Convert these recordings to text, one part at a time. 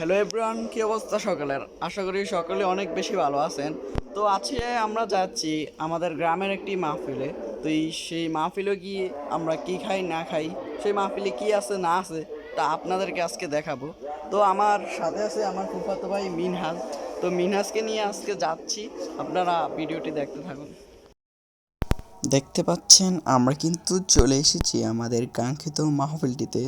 Hello everyone, কি অবস্থা সকলের? আশা করি সকলে অনেক বেশি ভালো আছেন। তো আজকে আমরা যাচ্ছি আমাদের গ্রামের একটি মাহফিলে। তো সেই মাহফিলে গিয়ে আমরা কি খাই না খাই, সেই মাহফিলে কি আছে না আছে, তা আপনাদেরকে আজকে দেখাবো। তো আমার সাথে আছে আমার ফুফাতো ভাই মিনহাজ। তো মিনহাজকে নিয়ে আজকে যাচ্ছি, আপনারা ভিডিওটি দেখতে থাকুন। দেখতে পাচ্ছেন আমরা কিন্তু চলে এসেছি আমাদের কাঙ্ক্ষিত মাহফিলটিতে।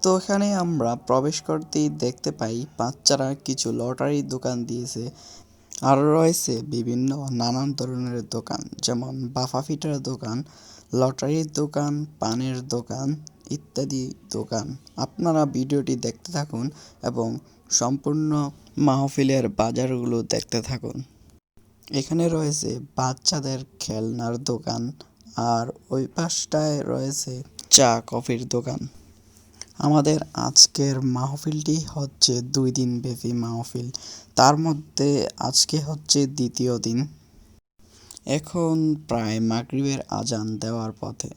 তো এখানে আমরা প্রবেশ করতেই দেখতে পাই বাচ্চারা কিছু লটারির দোকান দিয়েছে, আর রয়েছে বিভিন্ন নানান ধরনের দোকান, যেমন বাফা ফিটার দোকান, লটারির দোকান, পানের দোকান ইত্যাদি দোকান। আপনারা ভিডিওটি দেখতে থাকুন এবং সম্পূর্ণ মাহফিলের বাজারগুলো দেখতে থাকুন। এখানে রয়েছে বাচ্চাদের খেলনার দোকান, আর ওই পাশটায় রয়েছে চা কফির দোকান। আমাদের আজকের মাহফিলটি হচ্ছে 2 দিন ব্যাপী মাহফিল, তার মধ্যে আজকে হচ্ছে দ্বিতীয় দিন। এখন প্রায় মাগরিবের আজান দেওয়ার পথে।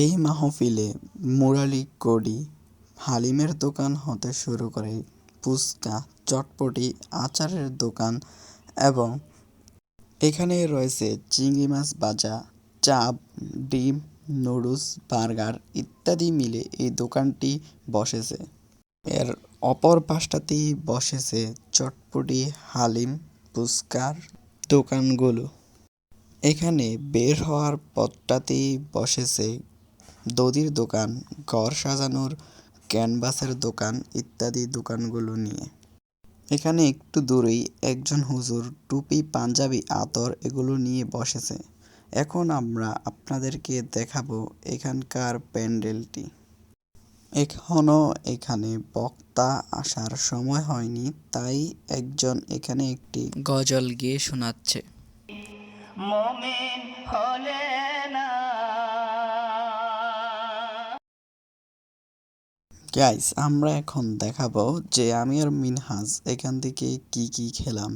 এই মাহফিলে মুরালি কড়ি, হালিমের দোকান হতে শুরু করে ফুচকা, চটপটি, আচারের দোকান এবং এখানে রয়েছে চিংড়ি মাছ ভাজা, চাপ, ডিম, নুডলস, বার্গার ইত্যাদি মিলে এই দোকানটি বসেছে। এর অপর পাশটাতেই বসেছে চটপটি, হালিম, ফুচকার দোকানগুলো। এখানে বের হওয়ার পথটাতেই বসেছে দধির দোকান, ঘর সাজানোর ক্যানভাসের দোকান ইত্যাদি দোকানগুলো নিয়ে। এখানে একটু দূরেই একজন হুজুর টুপি, পাঞ্জাবি, আতর এগুলো নিয়ে বসেছে। এখন আমরা আপনাদেরকে দেখাবো এখানকার প্যান্ডেলটি। এখনও এখানে বক্তা আসার সময় হয়নি, তাই একজন এখানে একটি গজল গেয়ে শোনাচ্ছে। মুমিন হলে না গাইস, আমরা এখন দেখাবো যে আমি আর মিনহাজ এখান থেকে কি কি খেলাম।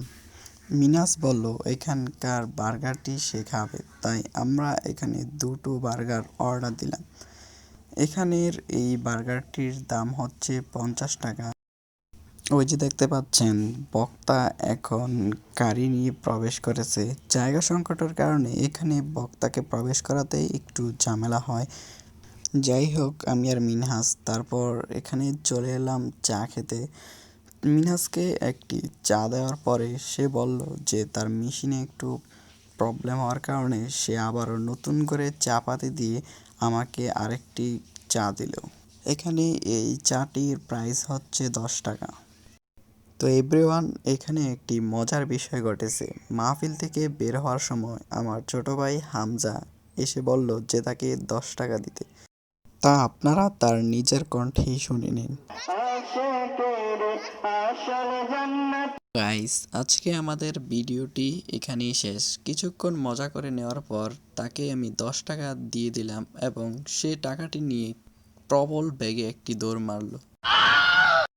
মিনহাজ বলল এখানকার বার্গারটি সে খাবে, তাই আমরা এখানে 2টো বার্গার অর্ডার দিলাম। এখানের এই বার্গারটির দাম হচ্ছে 50 টাকা। ওই যে দেখতে পাচ্ছেন বক্তা এখন গাড়ি নিয়ে প্রবেশ করেছে। জায়গা সংকটের কারণে এখানে বক্তাকে প্রবেশ করাতে একটু ঝামেলা হয়। যাই হোক, আমি আর মিনহাজ তারপর এখানে চলে এলাম চা খেতে। মিনহাজকে একটি চা দেওয়ার পরে সে বলল যে তার মেশিনে একটু প্রবলেম হওয়ার কারণে সে আবারও নতুন করে চা পাতি দিয়ে আমাকে আরেকটি চা দিল। এখানে এই চাটির প্রাইস হচ্ছে 10 টাকা। তো এভরিওয়ান, এখানে একটি মজার বিষয় ঘটেছে। মাহফিল থেকে বের হওয়ার সময় আমার ছোট ভাই হামজা এসে বলল যে তাকে 10 টাকা দিতে। তা আপনারা তার নিজের কণ্ঠেই শুনে নিন। গাইস, আজকে আমাদের ভিডিওটি এখানেই শেষ। কিছুক্ষণ মজা করে নেওয়ার পর তাকে আমি 10 টাকা দিয়ে দিলাম এবং সে টাকাটি নিয়ে প্রবল বেগে একটি দৌড় মারল।